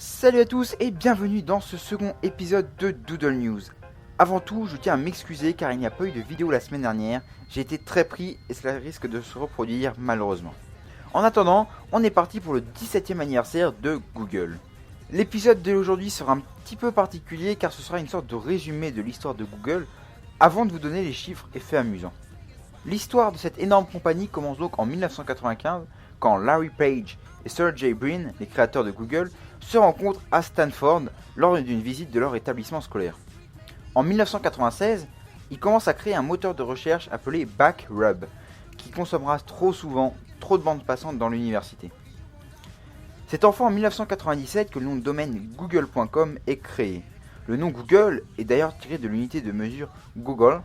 Salut à tous et bienvenue dans ce second épisode de Doodle News. Avant tout, je tiens à m'excuser car il n'y a pas eu de vidéo la semaine dernière. J'ai été très pris et cela risque de se reproduire malheureusement. En attendant, on est parti pour le 17e anniversaire de Google. L'épisode d'aujourd'hui sera un petit peu particulier car ce sera une sorte de résumé de l'histoire de Google avant de vous donner les chiffres et faits amusants. L'histoire de cette énorme compagnie commence donc en 1995 quand Larry Page et Sergey Brin, les créateurs de Google, se rencontrent à Stanford lors d'une visite de leur établissement scolaire. En 1996, ils commencent à créer un moteur de recherche appelé Backrub, qui consommera trop souvent trop de bandes passantes dans l'université. C'est enfin en 1997 que le nom de domaine google.com est créé. Le nom Google est d'ailleurs tiré de l'unité de mesure Google,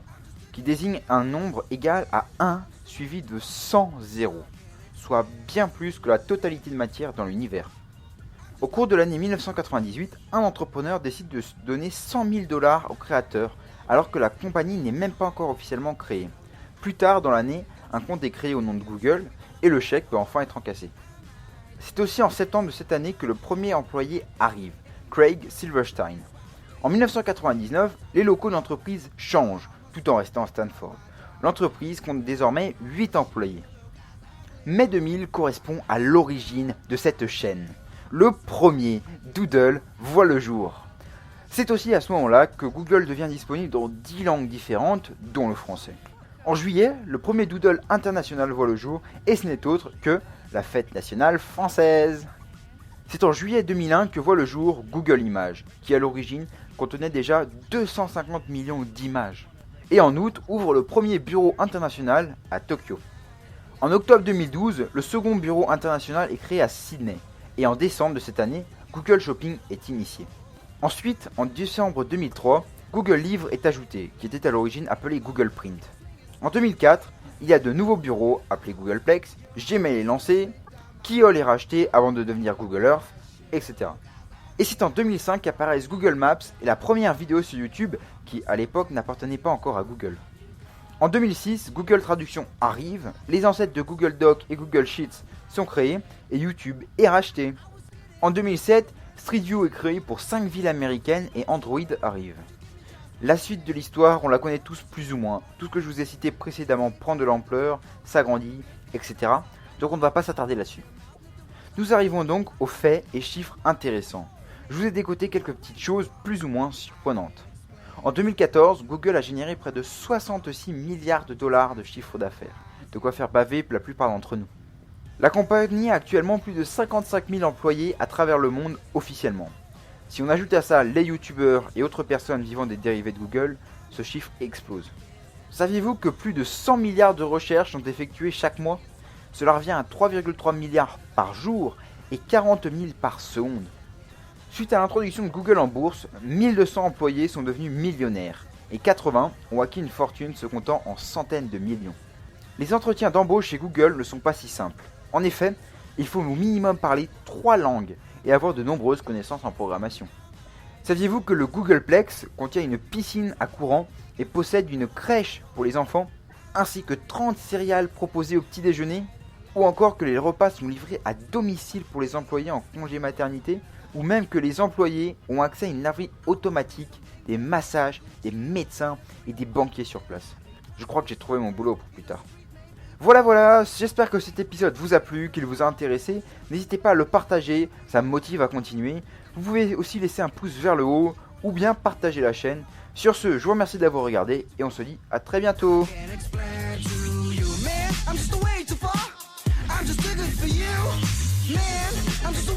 qui désigne un nombre égal à 1 suivi de 100 zéros, soit bien plus que la totalité de matière dans l'univers. Au cours de l'année 1998, un entrepreneur décide de donner 100 000 $ au créateur, alors que la compagnie n'est même pas encore officiellement créée. Plus tard dans l'année, un compte est créé au nom de Google, et le chèque peut enfin être encaissé. C'est aussi en septembre de cette année que le premier employé arrive, Craig Silverstein. En 1999, les locaux de l'entreprise changent, tout en restant à Stanford. L'entreprise compte désormais 8 employés. Mai 2000 correspond à l'origine de cette chaîne. Le premier Doodle voit le jour. C'est aussi à ce moment-là que Google devient disponible dans 10 langues différentes, dont le français. En juillet, le premier Doodle international voit le jour, et ce n'est autre que la fête nationale française. C'est en juillet 2001 que voit le jour Google Images, qui à l'origine contenait déjà 250 millions d'images. Et en août ouvre le premier bureau international à Tokyo. En octobre 2012, le second bureau international est créé à Sydney. Et en décembre de cette année, Google Shopping est initié. Ensuite, en décembre 2003, Google Livre est ajouté, qui était à l'origine appelé Google Print. En 2004, il y a de nouveaux bureaux appelés Googleplex, Gmail est lancé, Keyhole est racheté avant de devenir Google Earth, etc. Et c'est en 2005 qu'apparaissent Google Maps et la première vidéo sur YouTube qui, à l'époque, n'appartenait pas encore à Google. En 2006, Google Traduction arrive, les ancêtres de Google Docs et Google Sheets sont créés et YouTube est racheté. En 2007, Street View est créé pour 5 villes américaines et Android arrive. La suite de l'histoire, on la connaît tous plus ou moins. Tout ce que je vous ai cité précédemment prend de l'ampleur, s'agrandit, etc. Donc on ne va pas s'attarder là-dessus. Nous arrivons donc aux faits et chiffres intéressants. Je vous ai décoté quelques petites choses plus ou moins surprenantes. En 2014, Google a généré près de 66 milliards de dollars de chiffre d'affaires. De quoi faire baver la plupart d'entre nous. La compagnie a actuellement plus de 55 000 employés à travers le monde officiellement. Si on ajoute à ça les youtubeurs et autres personnes vivant des dérivés de Google, ce chiffre explose. Saviez-vous que plus de 100 milliards de recherches sont effectuées chaque mois ? Cela revient à 3,3 milliards par jour et 40 000 par seconde. Suite à l'introduction de Google en bourse, 1200 employés sont devenus millionnaires et 80 ont acquis une fortune se comptant en centaines de millions. Les entretiens d'embauche chez Google ne sont pas si simples. En effet, il faut au minimum parler 3 langues et avoir de nombreuses connaissances en programmation. Saviez-vous que le Googleplex contient une piscine à courant et possède une crèche pour les enfants, ainsi que 30 céréales proposées au petit déjeuner, ou encore que les repas sont livrés à domicile pour les employés en congé maternité, ou même que les employés ont accès à une laverie automatique, des massages, des médecins et des banquiers sur place. Je crois que j'ai trouvé mon boulot pour plus tard. Voilà, j'espère que cet épisode vous a plu, qu'il vous a intéressé. N'hésitez pas à le partager, ça me motive à continuer. Vous pouvez aussi laisser un pouce vers le haut ou bien partager la chaîne. Sur ce, je vous remercie d'avoir regardé et on se dit à très bientôt. I'm just waiting for you, man. I'm just